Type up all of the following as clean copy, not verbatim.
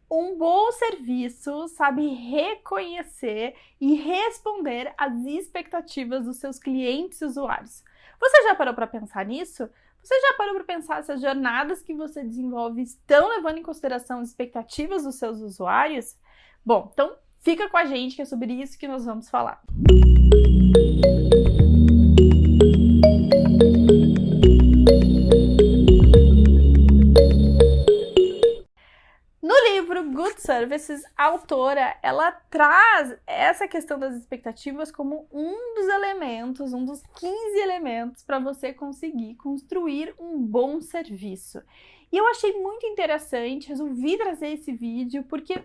Um bom serviço sabe reconhecer e responder às expectativas dos seus clientes e usuários. Você já parou para pensar nisso? Você já parou para pensar se as jornadas que você desenvolve estão levando em consideração as expectativas dos seus usuários? Bom, então fica com a gente que é sobre isso que nós vamos falar. No livro Good Services, a autora, ela traz essa questão das expectativas como um dos elementos, um dos 15 elementos para você conseguir construir um bom serviço. E eu achei muito interessante, resolvi trazer esse vídeo, porque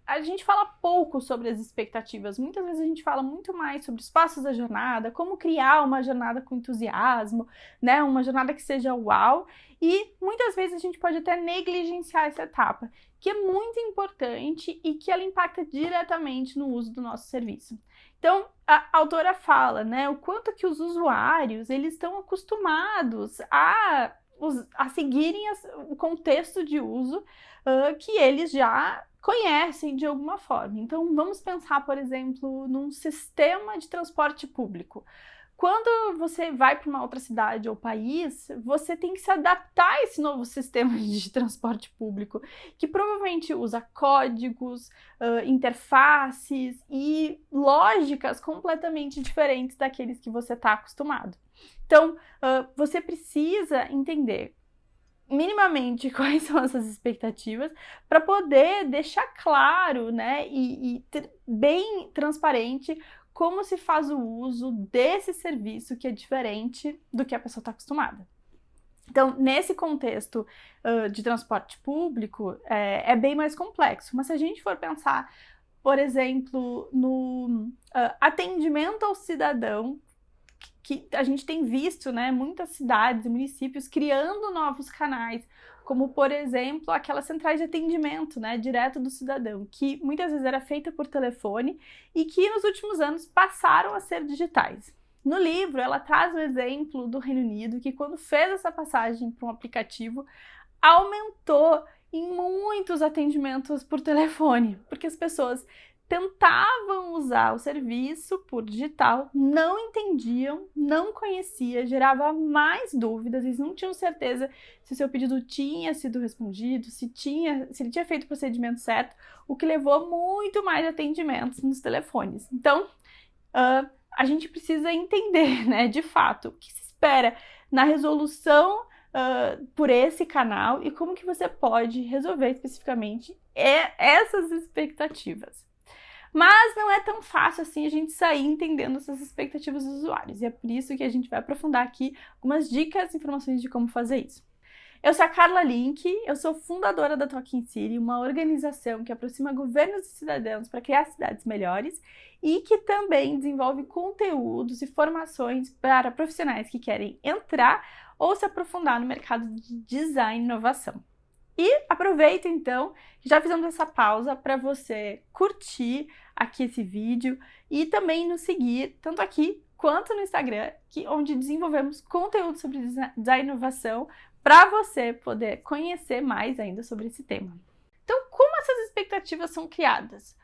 a gente fala pouco sobre as expectativas. Muitas vezes a gente fala muito mais sobre os passos da jornada, como criar uma jornada com entusiasmo, né? Uma jornada que seja uau. E muitas vezes a gente pode até negligenciar essa etapa, que é muito importante e que ela impacta diretamente no uso do nosso serviço. Então, a autora fala, né, o quanto que os usuários, eles estão acostumados a seguirem o contexto de uso que eles já conhecem de alguma forma. Então, vamos pensar, por exemplo, num sistema de transporte público. Quando você vai para uma outra cidade ou país, você tem que se adaptar a esse novo sistema de transporte público, que provavelmente usa códigos, interfaces e lógicas completamente diferentes daqueles que você está acostumado. Então, você precisa entender minimamente quais são essas expectativas para poder deixar claro, né, e ter bem transparente como se faz o uso desse serviço que é diferente do que a pessoa está acostumada. Então, nesse contexto de transporte público, é bem mais complexo. Mas se a gente for pensar, por exemplo, no atendimento ao cidadão, que a gente tem visto, né, muitas cidades e municípios criando novos canais, como, por exemplo, aquelas centrais de atendimento, né, direto do cidadão, que muitas vezes era feita por telefone e que nos últimos anos passaram a ser digitais. No livro, ela traz o exemplo do Reino Unido, que quando fez essa passagem para um aplicativo, aumentou em muitos atendimentos por telefone, porque as pessoas tentavam usar o serviço por digital, não entendiam, não conheciam, gerava mais dúvidas, eles não tinham certeza se o seu pedido tinha sido respondido, se ele tinha feito o procedimento certo, o que levou muito mais atendimentos nos telefones. Então, a gente precisa entender, né, de fato, o que se espera na resolução por esse canal e como que você pode resolver especificamente essas expectativas. Mas não é tão fácil assim a gente sair entendendo essas expectativas dos usuários. E é por isso que a gente vai aprofundar aqui algumas dicas e informações de como fazer isso. Eu sou a Carla Link, eu sou fundadora da Talking City, uma organização que aproxima governos e cidadãos para criar cidades melhores e que também desenvolve conteúdos e formações para profissionais que querem entrar ou se aprofundar no mercado de design e inovação. E aproveito então que já fizemos essa pausa para você curtir aqui esse vídeo e também nos seguir tanto aqui quanto no Instagram, onde desenvolvemos conteúdo sobre design e inovação para você poder conhecer mais ainda sobre esse tema. Então, como essas expectativas são criadas?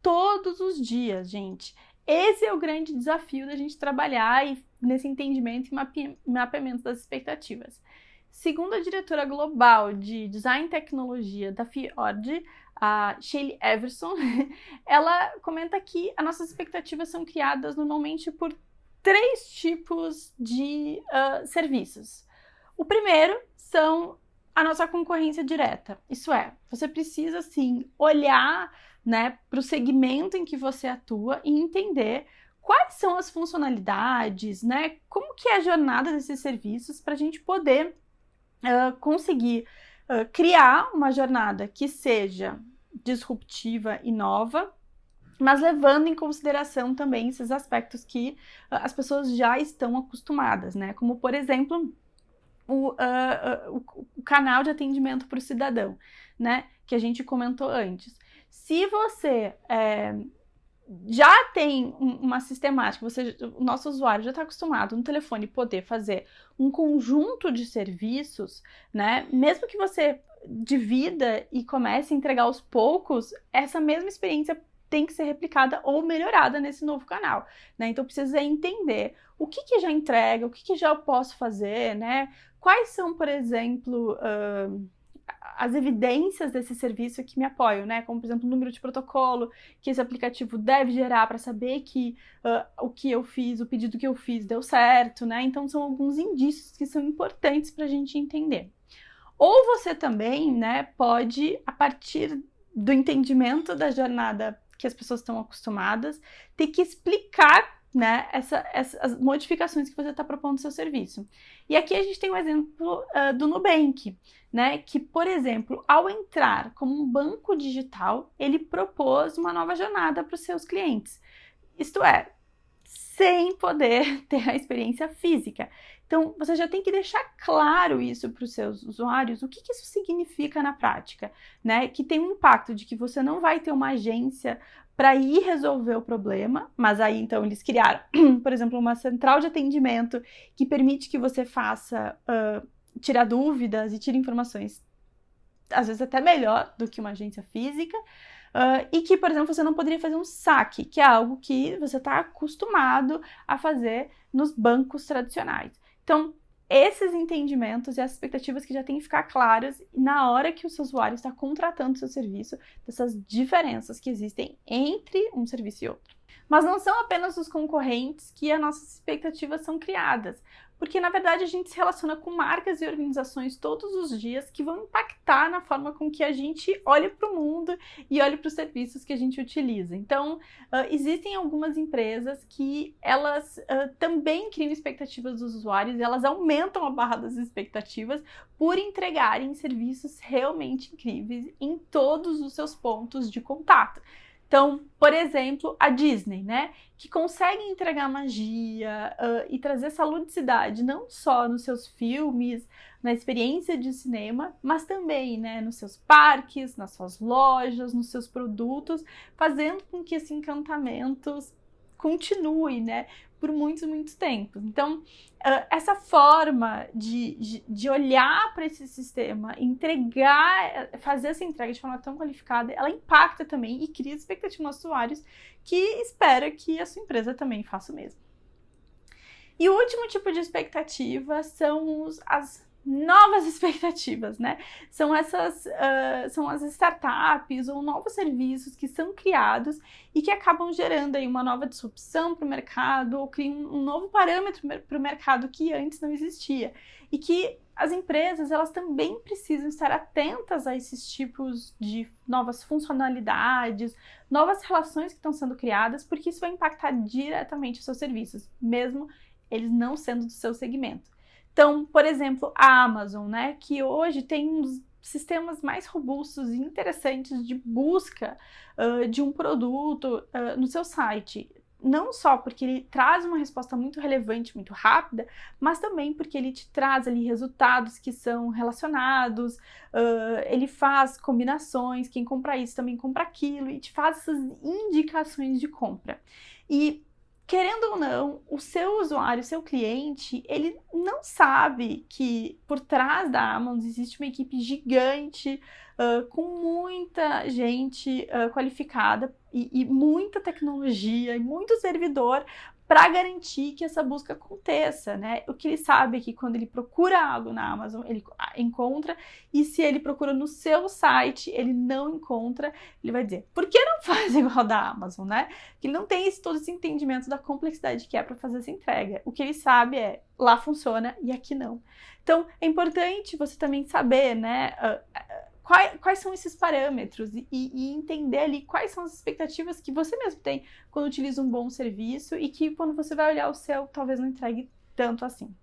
Todos os dias, gente. Esse é o grande desafio da gente trabalhar nesse entendimento e mapeamento das expectativas. Segundo a diretora global de Design e Tecnologia da Fjord, a Shelley Everson, ela comenta que as nossas expectativas são criadas normalmente por 3 tipos de serviços. O primeiro são a nossa concorrência direta. Isso é, você precisa, sim, olhar, né, para o segmento em que você atua e entender quais são as funcionalidades, né, como que é a jornada desses serviços para a gente poder conseguir criar uma jornada que seja disruptiva e nova, mas levando em consideração também esses aspectos que as pessoas já estão acostumadas, né? Como, por exemplo, o canal de atendimento para o cidadão, né? Que a gente comentou antes. Se você já tem uma sistemática, o nosso usuário já está acostumado no telefone poder fazer um conjunto de serviços, né? Mesmo que você divida e comece a entregar aos poucos, essa mesma experiência tem que ser replicada ou melhorada nesse novo canal, né? Então precisa entender o que já entrega, o que já eu posso fazer, né? Quais são, por exemplo, as evidências desse serviço que me apoiam, né? Como, por exemplo, o número de protocolo que esse aplicativo deve gerar para saber que o que eu fiz, o pedido que eu fiz deu certo, né? Então são alguns indícios que são importantes para a gente entender. Ou você também, né, pode, a partir do entendimento da jornada que as pessoas estão acostumadas, ter que explicar, né, essas modificações que você está propondo no seu serviço. E aqui a gente tem um exemplo do Nubank, né, que, por exemplo, ao entrar como um banco digital, ele propôs uma nova jornada para os seus clientes. Isto é, sem poder ter a experiência física. Então, você já tem que deixar claro isso para os seus usuários, o que isso significa na prática, né? Que tem um impacto de que você não vai ter uma agência para ir resolver o problema, mas aí, então, eles criaram, por exemplo, uma central de atendimento que permite que você faça, tirar dúvidas e tire informações, às vezes até melhor do que uma agência física, e que, por exemplo, você não poderia fazer um saque, que é algo que você está acostumado a fazer nos bancos tradicionais. Então, esses entendimentos e as expectativas que já têm que ficar claras na hora que o seu usuário está contratando o seu serviço, dessas diferenças que existem entre um serviço e outro. Mas não são apenas os concorrentes que as nossas expectativas são criadas, porque na verdade a gente se relaciona com marcas e organizações todos os dias que vão impactar na forma com que a gente olha para o mundo e olha para os serviços que a gente utiliza. Então, existem algumas empresas que elas também criam expectativas dos usuários e elas aumentam a barra das expectativas por entregarem serviços realmente incríveis em todos os seus pontos de contato. Então, por exemplo, a Disney, né, que consegue entregar magia e trazer essa ludicidade não só nos seus filmes, na experiência de cinema, mas também, né, nos seus parques, nas suas lojas, nos seus produtos, fazendo com que esse encantamento continue, né, por muitos tempos. Então, essa forma de olhar para esse sistema, entregar, fazer essa entrega de forma tão qualificada, ela impacta também e cria expectativa nos usuários que espera que a sua empresa também faça o mesmo. E o último tipo de expectativa são as novas expectativas, né? São as startups ou novos serviços que são criados e que acabam gerando aí uma nova disrupção para o mercado ou criam um novo parâmetro para o mercado que antes não existia. E que as empresas, elas também precisam estar atentas a esses tipos de novas funcionalidades, novas relações que estão sendo criadas, porque isso vai impactar diretamente os seus serviços, mesmo eles não sendo do seu segmento. Então, por exemplo, a Amazon, né, que hoje tem um dos sistemas mais robustos e interessantes de busca de um produto no seu site. Não só porque ele traz uma resposta muito relevante, muito rápida, mas também porque ele te traz ali resultados que são relacionados, ele faz combinações, quem compra isso também compra aquilo, e te faz essas indicações de compra. E querendo ou não, o seu usuário, o seu cliente, ele não sabe que por trás da Amazon existe uma equipe gigante, com muita gente qualificada e muita tecnologia e muito servidor para garantir que essa busca aconteça, né? O que ele sabe é que quando ele procura algo na Amazon, ele encontra, e se ele procura no seu site, ele não encontra, ele vai dizer, por que não faz igual da Amazon, né? Que ele não tem todo esse entendimento da complexidade que é para fazer essa entrega. O que ele sabe é, lá funciona e aqui não. Então, é importante você também saber, né, quais são esses parâmetros e entender ali quais são as expectativas que você mesmo tem quando utiliza um bom serviço e que quando você vai olhar o seu, talvez não entregue tanto assim.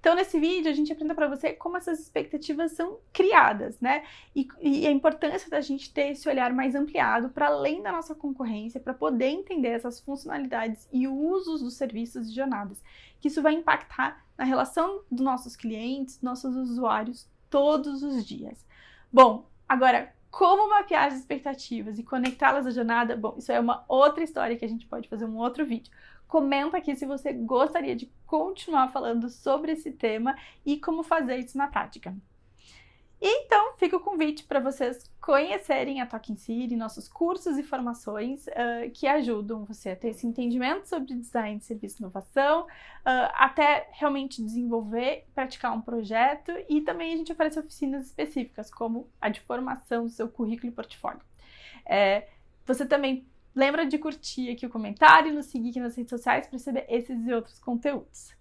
Então, nesse vídeo, a gente aprende para você como essas expectativas são criadas, né? E a importância da gente ter esse olhar mais ampliado para além da nossa concorrência, para poder entender essas funcionalidades e usos dos serviços e jornadas, que isso vai impactar na relação dos nossos clientes, nossos usuários, todos os dias. Bom, agora, como mapear as expectativas e conectá-las à jornada? Bom, isso é uma outra história que a gente pode fazer um outro vídeo. Comenta aqui se você gostaria de continuar falando sobre esse tema e como fazer isso na prática. Então, fica o convite para vocês conhecerem a Talking City, nossos cursos e formações que ajudam você a ter esse entendimento sobre design, serviço e inovação, até realmente desenvolver, praticar um projeto, e também a gente oferece oficinas específicas, como a de formação do seu currículo e portfólio. Você também lembra de curtir aqui o comentário e nos seguir aqui nas redes sociais para receber esses e outros conteúdos.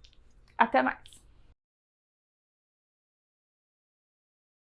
Até mais!